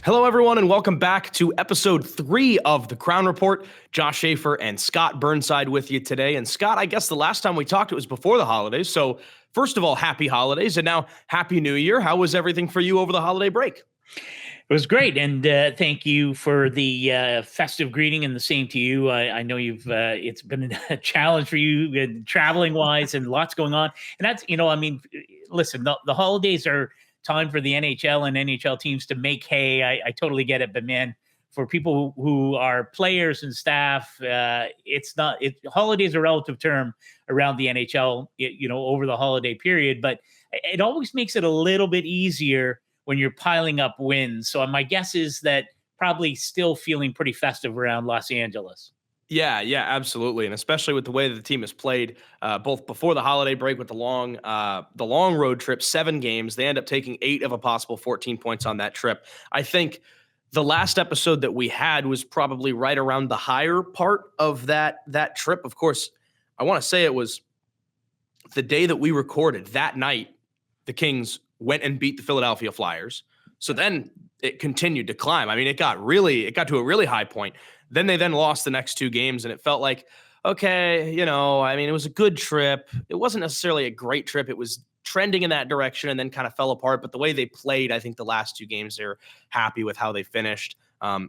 Hello, everyone, and welcome back to episode 3 of The Crown Report. Josh Schaefer and Scott Burnside with you today. And Scott, I guess the last time we talked, it was before the holidays. So first of all, happy holidays, and now happy new year. How was everything for you over the holiday break? It was great, and thank you for the festive greeting, and the same to you. I know it's been a challenge for you traveling wise, and lots going on. And that's, listen, the holidays are time for the NHL and NHL teams to make hay. I totally get it, but man, for people who are players and staff, it's not. Holidays are a relative term around the NHL, over the holiday period, but it always makes it a little bit easier when you're piling up wins. So my guess is that probably still feeling pretty festive around Los Angeles. Yeah, absolutely, and especially with the way that the team has played, both before the holiday break with the long road trip, 7 games. They end up taking 8 of a possible 14 points on that trip. I think the last episode that we had was probably right around the higher part of that trip. Of course, I want to say it was the day that we recorded. That night, the Kings went and beat the Philadelphia Flyers. So then it continued to climb. I mean, it got to a really high point. Then they lost the next 2 games, and it felt like, okay, it was a good trip. It wasn't necessarily a great trip. It was trending in that direction and then kind of fell apart. But the way they played, I think the last 2 games, they're happy with how they finished.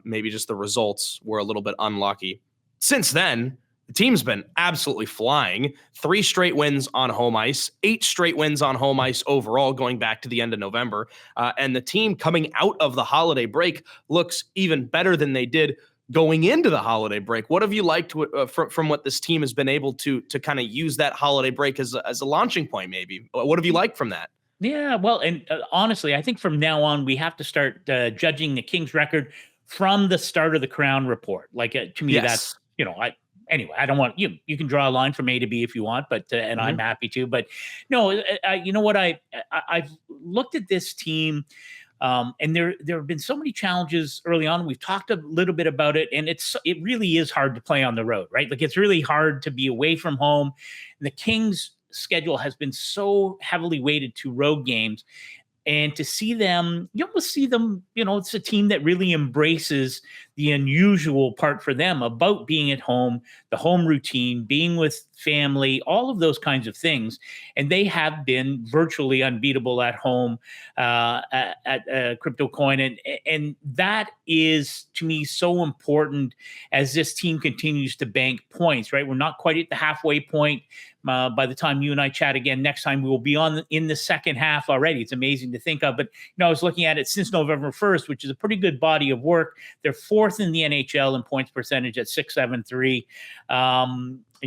Maybe just the results were a little bit unlucky. Since then, the team's been absolutely flying. 3 straight wins on home ice, 8 straight wins on home ice overall going back to the end of November. And the team coming out of the holiday break looks even better than they did going into the holiday break. What have you liked from what this team has been able to kind of use that holiday break as a launching point, maybe? What have you liked from that? Yeah, well, and honestly, I think from now on, we have to start judging the Kings record from the start of the Crown Report. Like, to me, Yes. that's, anyway, I don't want you can draw a line from A to B if you want, but and I'm happy to. But no, you know what? I've looked at this team, and there have been so many challenges early on. We've talked a little bit about it, and it really is hard to play on the road, right? Like, it's really hard to be away from home. The Kings' schedule has been so heavily weighted to road games. And to see them, it's a team that really embraces the unusual part for them about being at home, the home routine, being with family, all of those kinds of things. And they have been virtually unbeatable at home at Crypto Coin. And that is, to me, so important as this team continues to bank points, right? We're not quite at the halfway point. By the time you and I chat again next time, we will be in the second half already. It's amazing to think of. But I was looking at it since November 1st, which is a pretty good body of work. They're 4th in the NHL in points percentage at .673,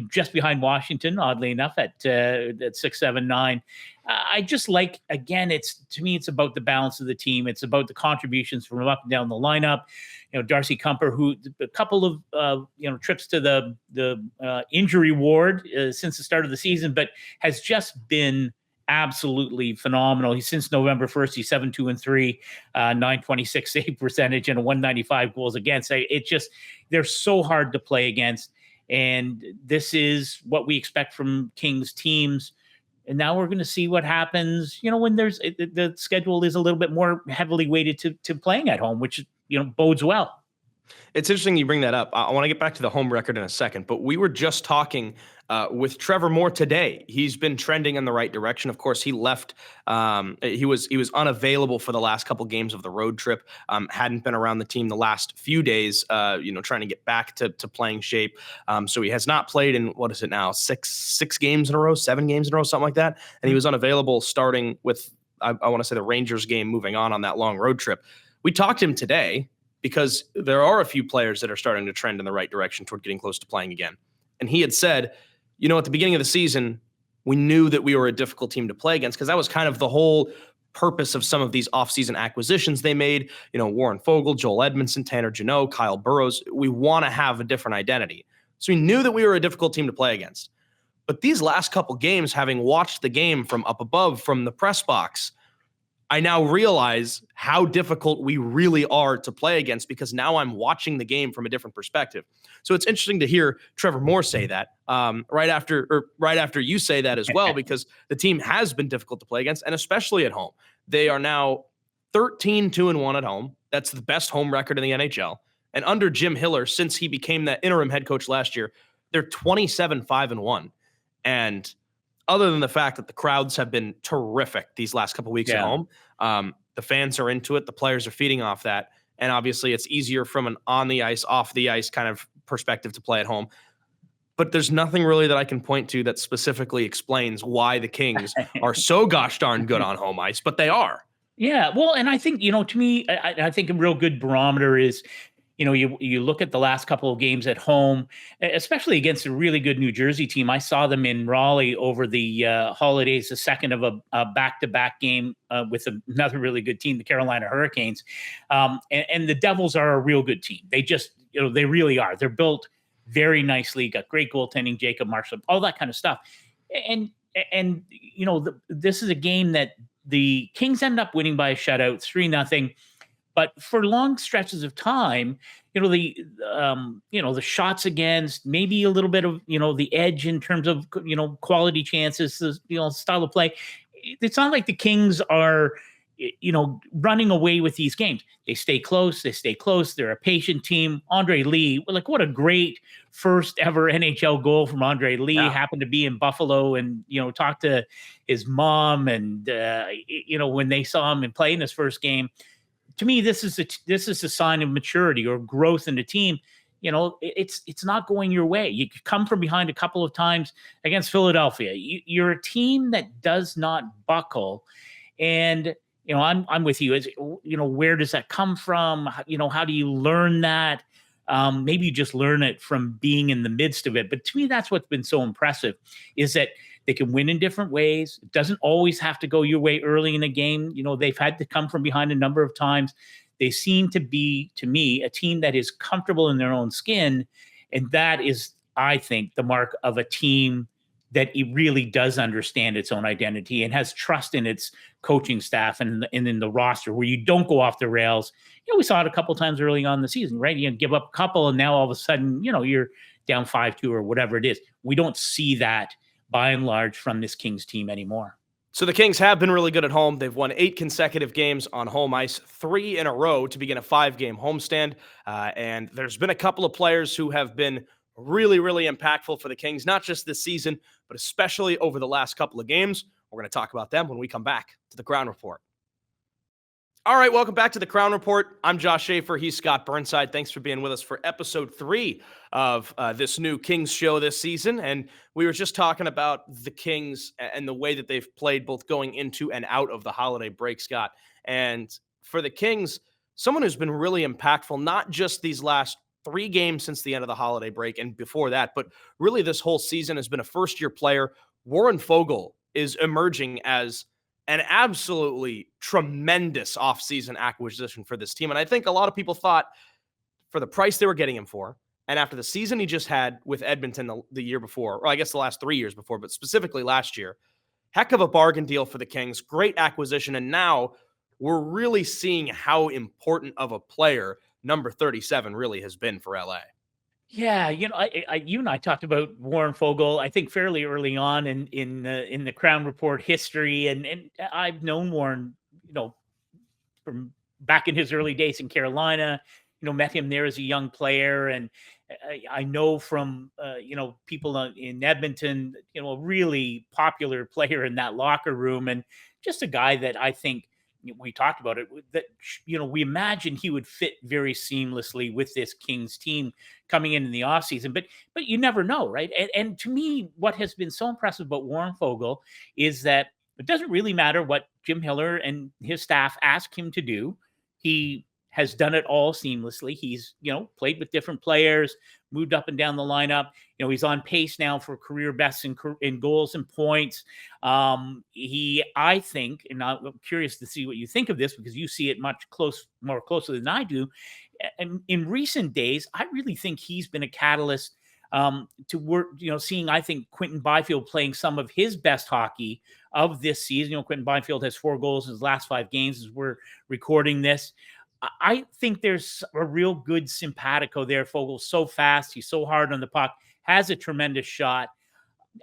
just behind Washington, oddly enough, at .679. I just like, again, to me, it's about the balance of the team. It's about the contributions from up and down the lineup. Darcy Kumper, who a couple of trips to the injury ward since the start of the season, but has just been absolutely phenomenal. He's since November 1st, he's 7-2-3, 926 save percentage and a 195 goals against. They're so hard to play against. And this is what we expect from Kings teams. And now we're going to see what happens, when the schedule is a little bit more heavily weighted to playing at home, which, bodes well. It's interesting you bring that up. I want to get back to the home record in a second, but we were just talking with Trevor Moore today. He's been trending in the right direction. Of course, he left. He was unavailable for the last couple games of the road trip. Hadn't been around the team the last few days. Trying to get back to playing shape. So he has not played in, what is it now, six games in a row, 7 games in a row, something like that. And he was unavailable starting with, I want to say, the Rangers game, moving on that long road trip. We talked to him today because there are a few players that are starting to trend in the right direction toward getting close to playing again. And he had said, at the beginning of the season, we knew that we were a difficult team to play against because that was kind of the whole purpose of some of these offseason acquisitions they made. Warren Fogle, Joel Edmondson, Tanner Jeannot, Kyle Burrows. We want to have a different identity. So we knew that we were a difficult team to play against. But these last couple games, having watched the game from up above, from the press box, I now realize how difficult we really are to play against because now I'm watching the game from a different perspective. So it's interesting to hear Trevor Moore say that right after you say that as well, because the team has been difficult to play against, and especially at home. They are now 13-2-1 at home. That's the best home record in the NHL. And under Jim Hiller, since he became that interim head coach last year, they're 27-5-1. And other than the fact that the crowds have been terrific these last couple of weeks at home, the fans are into it. The players are feeding off that. And obviously, it's easier from an on the ice, off the ice kind of perspective to play at home. But there's nothing really that I can point to that specifically explains why the Kings are so gosh darn good on home ice, but they are. Yeah, well, and I think, to me, I think a real good barometer is, you look at the last couple of games at home, especially against a really good New Jersey team. I saw them in Raleigh over the holidays, the second of a back-to-back game with another really good team, the Carolina Hurricanes. And the Devils are a real good team. They just, they really are. They're built very nicely, got great goaltending, Jacob Marshall, all that kind of stuff. And this is a game that the Kings end up winning by a shutout, 3-0. But for long stretches of time, the shots against, maybe a little bit of, the edge in terms of, quality chances, style of play. It's not like the Kings are, running away with these games. They stay close. They're a patient team. Andre Lee, what a great first ever NHL goal from Andre Lee. Yeah. Happened to be in Buffalo and, talked to his mom and, when they saw him and play in his first game. To me, this is a sign of maturity or growth in the team. It's not going your way. You come from behind a couple of times against Philadelphia. You're a team that does not buckle. And, I'm with you. Where does that come from? How do you learn that? Maybe you just learn it from being in the midst of it. But to me, that's what's been so impressive is that they can win in different ways. It doesn't always have to go your way early in a game. They've had to come from behind a number of times. They seem to be, to me, a team that is comfortable in their own skin. And that is, I think, the mark of a team that it really does understand its own identity and has trust in its coaching staff and in the roster where you don't go off the rails. We saw it a couple of times early on in the season, right? You give up a couple and now all of a sudden, you're down 5-2 or whatever it is. We don't see that by and large from this Kings team anymore. So the Kings have been really good at home. They've won 8 consecutive games on home ice, 3 in a row to begin a 5-game homestand. And there's been a couple of players who have been really, really impactful for the Kings, not just this season, but especially over the last couple of games. We're going to talk about them when we come back to the Crown Report. All right, welcome back to the Crown Report. I'm Josh Schaefer. He's Scott Burnside. Thanks for being with us for episode 3 of this new Kings show this season. And we were just talking about the Kings and the way that they've played both going into and out of the holiday break, Scott. And for the Kings, someone who's been really impactful, not just these last 3 games since the end of the holiday break and before that, but really this whole season has been a first-year player. Warren Foegele is emerging as an absolutely tremendous offseason acquisition for this team. And I think a lot of people thought for the price they were getting him for, and after the season he just had with Edmonton the year before, or I guess the last 3 years before, but specifically last year, heck of a bargain deal for the Kings, great acquisition. And now we're really seeing how important of a player number 37 really has been for LA. Yeah, you and I talked about Warren Foegele, I think fairly early on in the Crown Report history, and I've known Warren, from back in his early days in Carolina. Met him there as a young player, and I know from people in Edmonton, a really popular player in that locker room, and just a guy that I think. We talked about it, that we imagined he would fit very seamlessly with this Kings team coming in the offseason, but you never know, right? And to me, what has been so impressive about Warren Foegele is that it doesn't really matter what Jim Hiller and his staff ask him to do. He has done it all seamlessly. He's, played with different players, moved up and down the lineup. He's on pace now for career best in goals and points. I think, and I'm curious to see what you think of this because you see it more closely than I do. And in recent days, I really think he's been a catalyst to work, seeing, I think, Quinton Byfield playing some of his best hockey of this season. Quinton Byfield has 4 goals in his last 5 games as we're recording this. I think there's a real good simpatico there. Fogel's so fast. He's so hard on the puck, has a tremendous shot.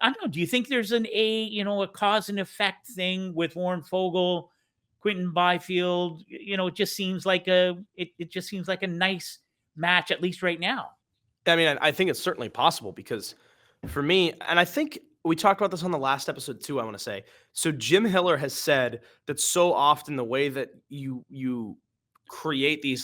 I don't know. Do you think there's a cause and effect thing with Warren Foegele, Quentin Byfield, it just seems like it just seems like a nice match, at least right now. I mean, I think it's certainly possible because for me, and I think we talked about this on the last episode too, I want to say. So Jim Hiller has said that so often the way that you create these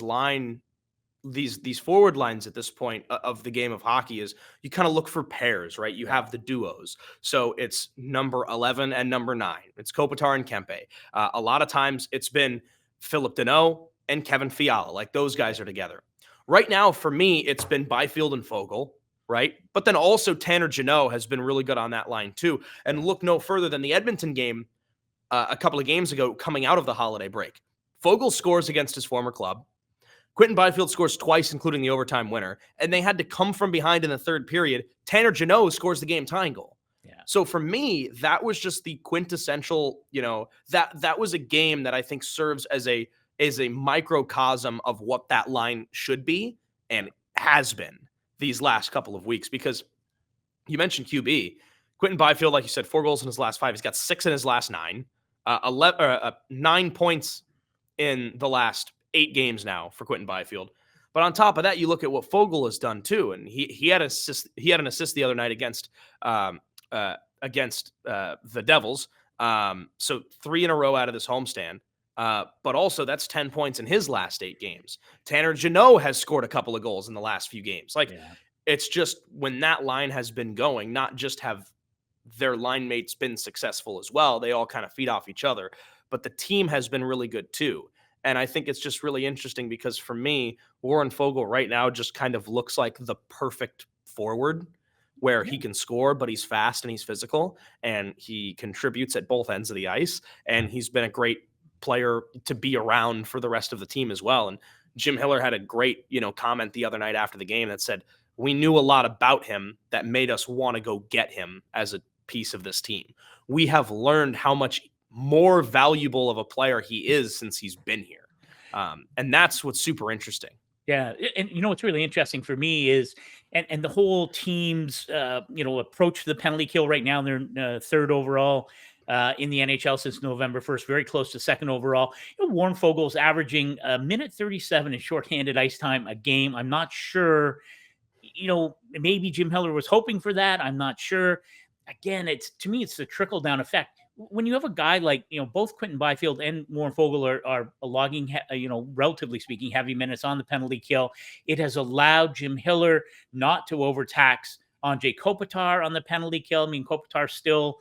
forward lines at this point of the game of hockey is you kind of look for pairs, right? You have the duos. So it's number 11 and number 9. It's Kopitar and Kempe. A lot of times it's been Philip Deneau and Kevin Fiala. Like those guys are together. Right now, for me, it's been Byfield and Fogle, right? But then also Tanner Jeannot has been really good on that line too. And look no further than the Edmonton game a couple of games ago coming out of the holiday break. Fogle scores against his former club. Quentin Byfield scores twice, including the overtime winner, and they had to come from behind in the third period. Tanner Jeannot scores the game-tying goal. Yeah. So for me, that was just the quintessential, that was a game that I think serves as a microcosm of what that line should be and has been these last couple of weeks. Because you mentioned QB. Quentin Byfield, like you said, 4 goals in his last 5. He's got 6 in his last 9. 9 points in the last 8 games now for Quentin Byfield. But on top of that, you look at what Fogle has done too, and he had an assist the other night against the Devils. So 3 in a row out of this homestand. But also that's 10 points in his last 8 games. Tanner Jeannot has scored a couple of goals in the last few games. It's just when that line has been going, not just have their line mates been successful as well. They all kind of feed off each other, but the team has been really good too. And I think it's just really interesting because for me, Warren Fogle right now just kind of looks like the perfect forward where he can score, but he's fast and he's physical and he contributes at both ends of the ice. And he's been a great player to be around for the rest of the team as well. And Jim Hiller had a great, comment the other night after the game that said, we knew a lot about him that made us want to go get him as a piece of this team. We have learned how much more valuable of a player he is since he's been here. And that's what's super interesting. Yeah. And what's really interesting for me is, and the whole team's, approach to the penalty kill right now. They're 3rd overall in the NHL since November 1st, very close to 2nd overall. Warren Fogle's averaging a minute 37 in shorthanded ice time a game. I'm not sure, maybe Jim Hiller was hoping for that. I'm not sure. Again, to me, it's the trickle down effect. When you have a guy like, both Quentin Byfield and Warren Fogle are logging, relatively speaking, heavy minutes on the penalty kill, it has allowed Jim Hiller not to overtax Anze Kopitar on the penalty kill. I mean, Kopitar still,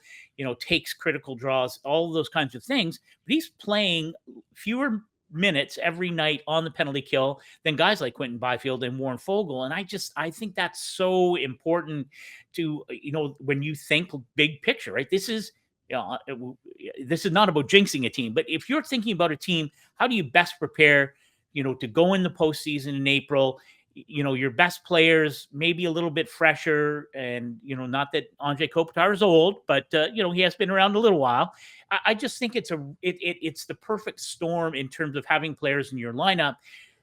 takes critical draws, all of those kinds of things, but he's playing fewer minutes every night on the penalty kill than guys like Quentin Byfield and Warren Fogle. And I think that's so important to, when you think big picture, right? This is not about jinxing a team, but if you're thinking about a team, how do you best prepare, to go in the postseason in April? Your best players maybe a little bit fresher, and not that Anze Kopitar is old, but he has been around a little while. I just think it's the perfect storm in terms of having players in your lineup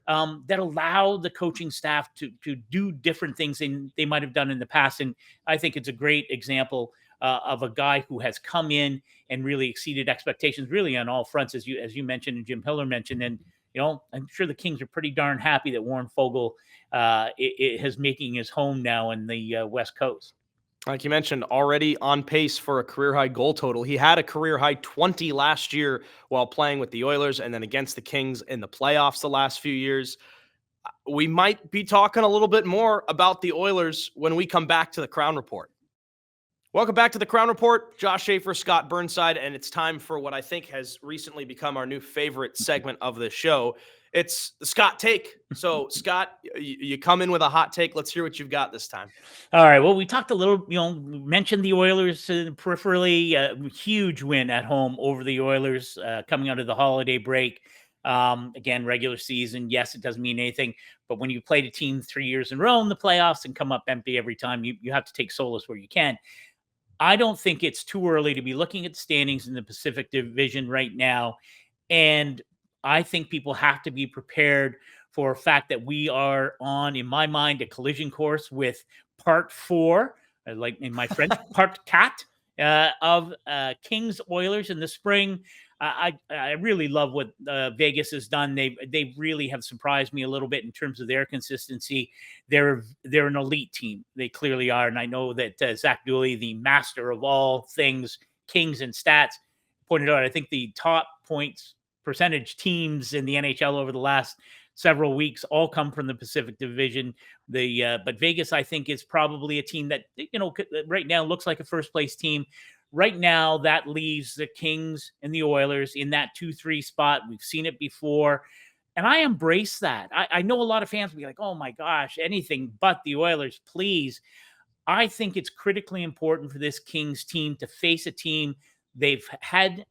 that allow the coaching staff to do different things than they might have done in the past. And I think it's a great example of a guy who has come in and really exceeded expectations, really on all fronts, as you mentioned and Jim Hiller mentioned. And I'm sure the Kings are pretty darn happy that Warren Fogle is making his home now in the West Coast. Like you mentioned, already on pace for a career-high goal total. He had a career-high 20 last year while playing with the Oilers and then against the Kings in the playoffs the last few years. We might be talking a little bit more about the Oilers when we come back to the Crown Report. Welcome back to the Crown Report. Josh Schaefer, Scott Burnside, and it's time for what I think has recently become our new favorite segment of the show. It's the Scott Take. So, Scott, you come in with a hot take. Let's hear what you've got this time. All right. Well, we talked a little, mentioned the Oilers peripherally. Huge win at home over the Oilers coming out of the holiday break. Again, regular season, yes, it doesn't mean anything. But when you played a team 3 years in a row in the playoffs and come up empty every time, you have to take solace where you can. I don't think it's too early to be looking at the standings in the Pacific Division right now. And I think people have to be prepared for a fact that we are on, in my mind, a collision course with part 4, like in my French, part 4 of Kings Oilers in the spring. I really love what Vegas has done. They really have surprised me a little bit in terms of their consistency. They're an elite team. They clearly are, and I know that Zach Dooley, the master of all things Kings and stats, pointed out. I think the top points percentage teams in the NHL over the last several weeks all come from the Pacific Division. But Vegas, I think, is probably a team that right now looks like a first place team. Right now, that leaves the Kings and the Oilers in that 2-3 spot. We've seen it before. And I embrace that. I know a lot of fans will be like, oh my gosh, anything but the Oilers, please. I think it's critically important for this Kings team to face a team they've had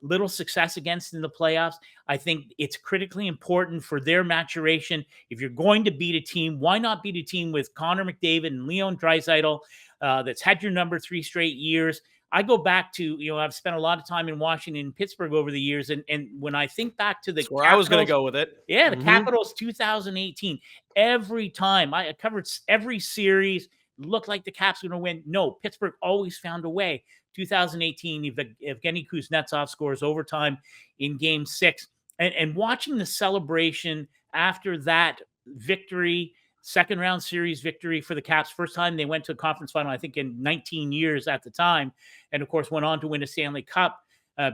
little success against in the playoffs. I think it's critically important for their maturation. If you're going to beat a team, why not beat a team with Connor McDavid and Leon Draisaitl that's had your number 3 straight years? I go back to, I've spent a lot of time in Washington and Pittsburgh over the years. And when I think back to the That's where I was going to go with it. Yeah, the Capitals 2018, every time I covered every series, looked like the Caps were going to win. No, Pittsburgh always found a way. 2018, Evgeny Kuznetsov scores overtime in Game 6. And watching the celebration after that victory, second round series victory for the Caps, first time they went to a conference final, I think, in 19 years at the time, and of course went on to win a Stanley Cup,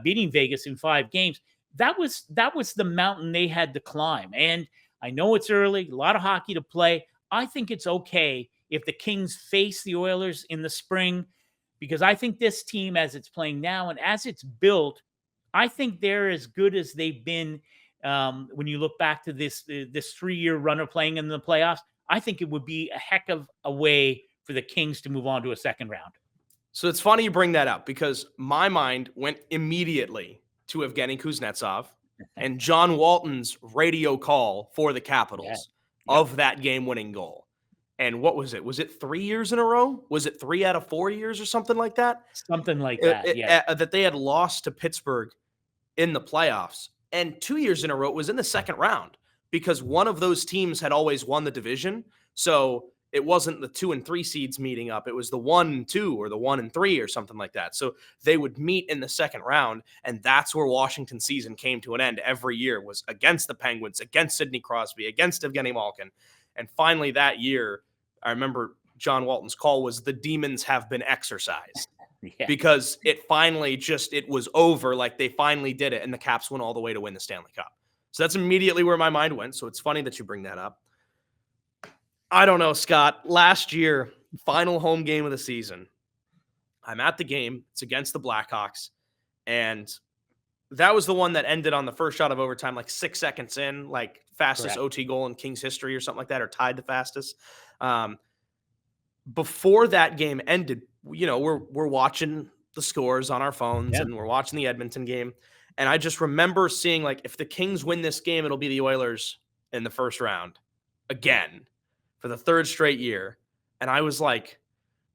beating Vegas in 5 games. That was the mountain they had to climb. And I know it's early, a lot of hockey to play. I think it's okay if the Kings face the Oilers in the spring, because I think this team, as it's playing now and as it's built, I think they're as good as they've been when you look back to this 3-year run of playing in the playoffs. I think it would be a heck of a way for the Kings to move on to a second round. So it's funny you bring that up, because my mind went immediately to Evgeny Kuznetsov and John Walton's radio call for the Capitals of that game-winning goal. And what was it? Was it 3 years in a row? Was it 3 out of 4 years or something like that? Something like that, that they had lost to Pittsburgh in the playoffs. And 2 years in a row, it was in the second round, because one of those teams had always won the division. So it wasn't the 2 and 3 seeds meeting up. It was the 1 and 2 or the 1 and 3 or something like that. So they would meet in the second round. And that's where Washington's season came to an end every year, was against the Penguins, against Sidney Crosby, against Evgeny Malkin. And finally that year, I remember John Walton's call was, the demons have been exorcised. Because it finally it was over. Like, they finally did it. And the Caps went all the way to win the Stanley Cup. So that's immediately where my mind went. So it's funny that you bring that up. I don't know, Scott. Last year, final home game of the season, I'm at the game. It's against the Blackhawks. And that was the one that ended on the first shot of overtime, like 6 seconds in, like fastest OT goal in Kings history or something like that, or tied the fastest. Before that game ended, we're watching the scores on our phones and we're watching the Edmonton game. And I just remember seeing, like, if the Kings win this game, it'll be the Oilers in the first round again for the 3rd straight year. And I was like,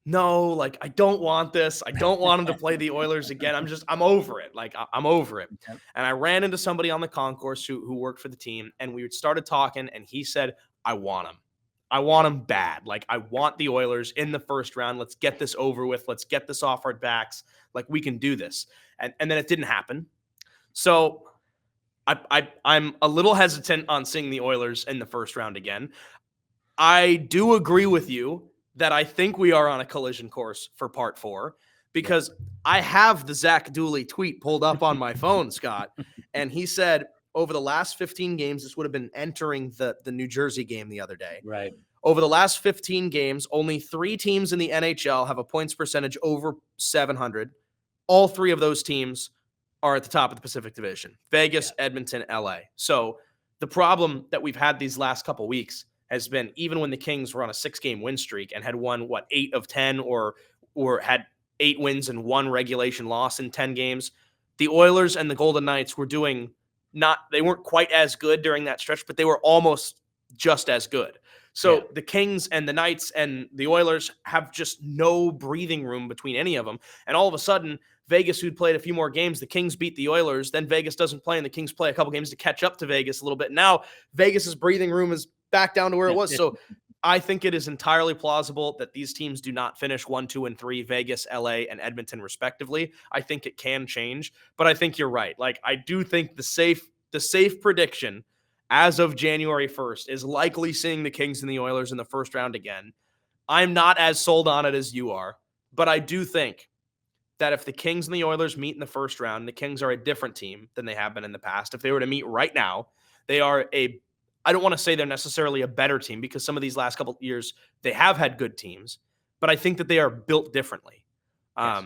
no, like, I don't want this. I don't want them to play the Oilers again. I'm over it. Like, I'm over it. And I ran into somebody on the concourse who worked for the team, and we started talking, and he said, I want them. I want them bad. Like, I want the Oilers in the first round. Let's get this over with. Let's get this off our backs. Like, we can do this. And then it didn't happen. So I'm a little hesitant on seeing the Oilers in the first round again. I do agree with you that I think we are on a collision course for part 4, because I have the Zach Dooley tweet pulled up on my phone, Scott. And he said, over the last 15 games, this would have been entering the New Jersey game the other day. Right. Over the last 15 games, only 3 teams in the NHL have a points percentage over 700. All 3 of those teams are at the top of the Pacific Division: Vegas, Edmonton, LA. So the problem that we've had these last couple weeks has been, even when the Kings were on a 6-game win streak and had won 8 of 10 or had 8 wins and 1 regulation loss in 10 games, the Oilers and the Golden Knights were doing they weren't quite as good during that stretch, but they were almost just as good. So the Kings and the Knights and the Oilers have just no breathing room between any of them. And all of a sudden, Vegas, who'd played a few more games, the Kings beat the Oilers. Then Vegas doesn't play, and the Kings play a couple games to catch up to Vegas a little bit. Now Vegas's breathing room is back down to where it was. So I think it is entirely plausible that these teams do not finish 1, 2, and 3, Vegas, LA, and Edmonton, respectively. I think it can change, but I think you're right. Like, I do think the safe prediction as of January 1st is likely seeing the Kings and the Oilers in the first round again. I'm not as sold on it as you are, but I do think that if the Kings and the Oilers meet in the first round, the Kings are a different team than they have been in the past. If they were to meet right now, they are I don't want to say they're necessarily a better team because some of these last couple of years they have had good teams, but I think that they are built differently. Yes.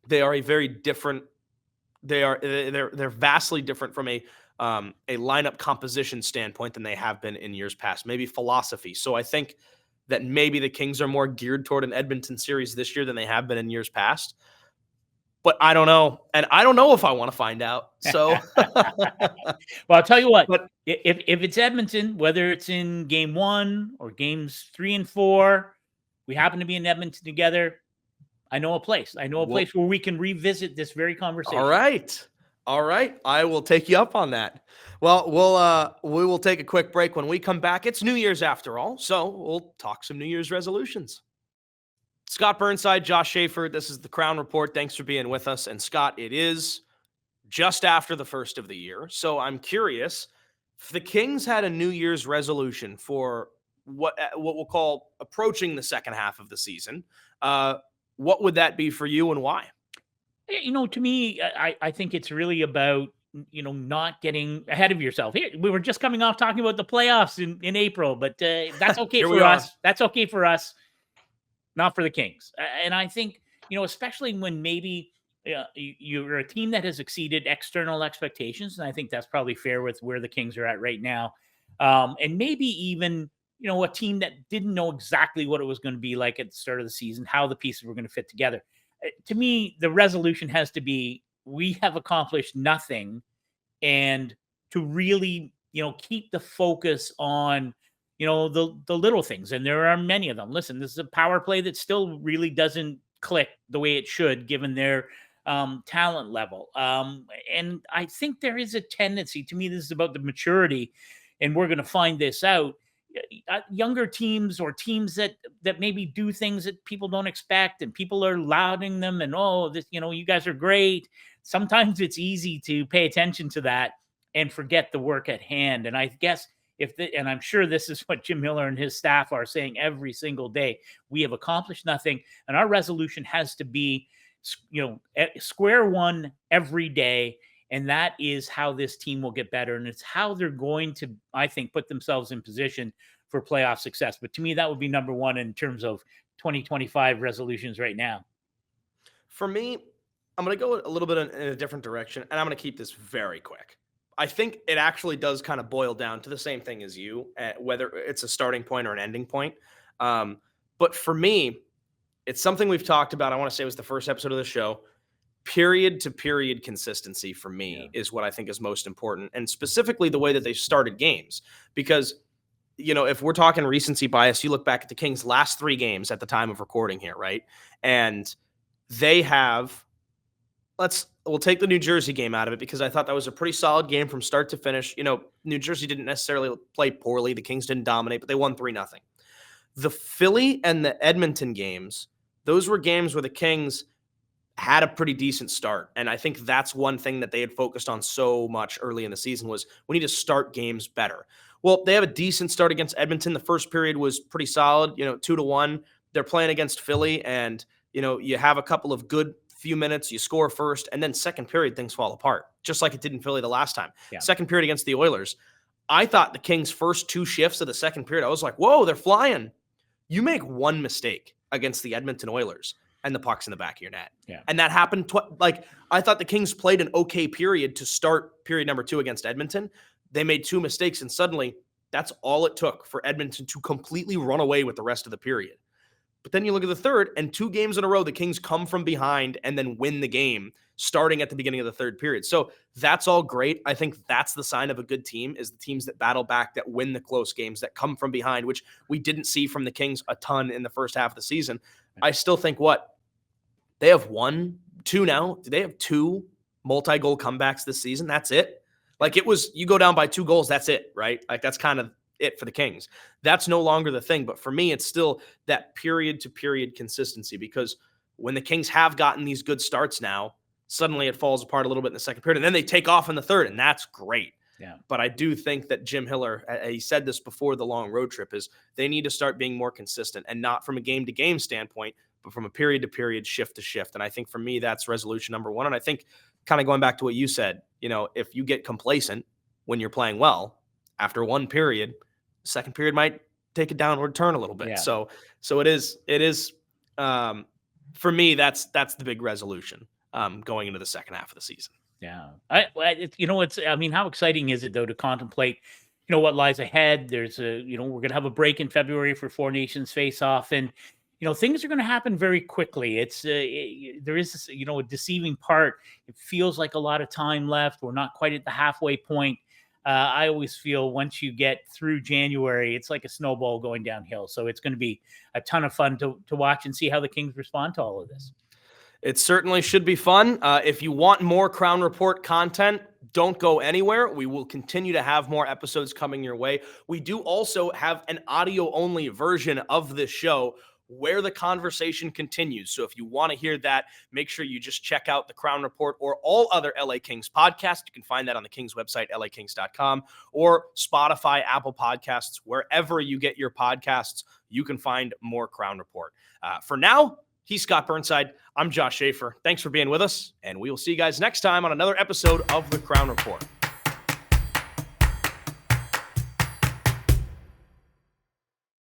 They are a very different. They're vastly different from a lineup composition standpoint than they have been in years past. Maybe philosophy. So I think that maybe the Kings are more geared toward an Edmonton series this year than they have been in years past. But I don't know. And I don't know if I want to find out. So, well, I'll tell you what, but if it's Edmonton, whether it's in game 1 or games 3 and 4, we happen to be in Edmonton together. I know a place. I know a place where we can revisit this very conversation. All right. All right. I will take you up on that. Well, we will take a quick break. When we come back, it's New Year's after all. So we'll talk some New Year's resolutions. Scott Burnside, Josh Schaefer, this is the Crown Report. Thanks for being with us. And Scott, it is just after the first of the year. So I'm curious, if the Kings had a New Year's resolution for what we'll call approaching the second half of the season, what would that be for you and why? To me, I think it's really about, not getting ahead of yourself. Here, we were just coming off talking about the playoffs in April, but that's okay for us. That's okay for us. Not for the Kings. And I think, especially when maybe you're a team that has exceeded external expectations. And I think that's probably fair with where the Kings are at right now. And maybe even, a team that didn't know exactly what it was going to be like at the start of the season, how the pieces were going to fit together. To me, the resolution has to be, we have accomplished nothing. And to really, keep the focus on the little things, and there are many of them. Listen, this is a power play that still really doesn't click the way it should, given their talent level. And I think there is a tendency, to me, this is about the maturity, and we're going to find this out. Younger teams or teams that maybe do things that people don't expect, and people are lauding them, and this, you guys are great. Sometimes it's easy to pay attention to that and forget the work at hand. And I guess and I'm sure this is what Jim Miller and his staff are saying every single day, we have accomplished nothing. And our resolution has to be, at square one every day. And that is how this team will get better. And it's how they're going to, I think, put themselves in position for playoff success. But to me, that would be number one in terms of 2025 resolutions right now. For me, I'm going to go a little bit in a different direction, and I'm going to keep this very quick. I think it actually does kind of boil down to the same thing as you, whether it's a starting point or an ending point. But for me, it's something we've talked about. I want to say it was the first episode of the show. Period to period consistency for me is what I think is most important, and specifically the way that they started games. Because, if we're talking recency bias, you look back at the Kings' last 3 games at the time of recording here, right? And they have, we'll take the New Jersey game out of it because I thought that was a pretty solid game from start to finish. New Jersey didn't necessarily play poorly. The Kings didn't dominate, but they won 3-0. The Philly and the Edmonton games, those were games where the Kings had a pretty decent start. And I think that's one thing that they had focused on so much early in the season was we need to start games better. Well, they have a decent start against Edmonton. The first period was pretty solid, 2-1. They're playing against Philly, and, you have a couple of good few minutes, you score first, and then second period, things fall apart, just like it did in Philly the last time. Yeah. Second period against the Oilers, I thought the Kings' first 2 shifts of the second period, I was like, whoa, they're flying. You make one mistake against the Edmonton Oilers, and the puck's in the back of your net. Yeah. And that happened. I thought the Kings played an okay period to start period number 2 against Edmonton. They made 2 mistakes, and suddenly that's all it took for Edmonton to completely run away with the rest of the period. But then you look at the third, and 2 games in a row, the Kings come from behind and then win the game starting at the beginning of the third period. So that's all great. I think that's the sign of a good team, is the teams that battle back, that win the close games, that come from behind, which we didn't see from the Kings a ton in the first half of the season. I still think they have 2 now. Do they have 2 multi-goal comebacks this season? That's it. Like, it was, you go down by 2 goals, that's it, right? Like, that's kind of it for the Kings. That's no longer the thing. But for me, it's still that period to period consistency, because when the Kings have gotten these good starts now, suddenly it falls apart a little bit in the second period, and then they take off in the third, and that's great. Yeah. But I do think that Jim Hiller, he said this before the long road trip, is they need to start being more consistent, and not from a game-to-game standpoint, but from a period-to-period, shift-to-shift. And I think for me, that's resolution number one. And I think, kind of going back to what you said, if you get complacent when you're playing well, after one period, second period might take a downward turn a little bit. Yeah. So it is for me, that's the big resolution going into the second half of the season. Yeah. How exciting is it though to contemplate, what lies ahead? There's we're going to have a break in February for Four Nations face-off, and things are going to happen very quickly. There is this, a deceiving part. It feels like a lot of time left. We're not quite at the halfway point. I always feel once you get through January, it's like a snowball going downhill. So it's going to be a ton of fun to watch and see how the Kings respond to all of this. It certainly should be fun. If you want more Crown Report content, don't go anywhere. We will continue to have more episodes coming your way. We do also have an audio-only version of this show where the conversation continues. So if you want to hear that, make sure you just check out the Crown Report or all other LA Kings podcasts. You can find that on the Kings website, lakings.com, or Spotify, Apple Podcasts, wherever you get your podcasts, you can find more Crown Report. For now, he's Scott Burnside. I'm Josh Schaefer. Thanks for being with us, and we will see you guys next time on another episode of the Crown Report.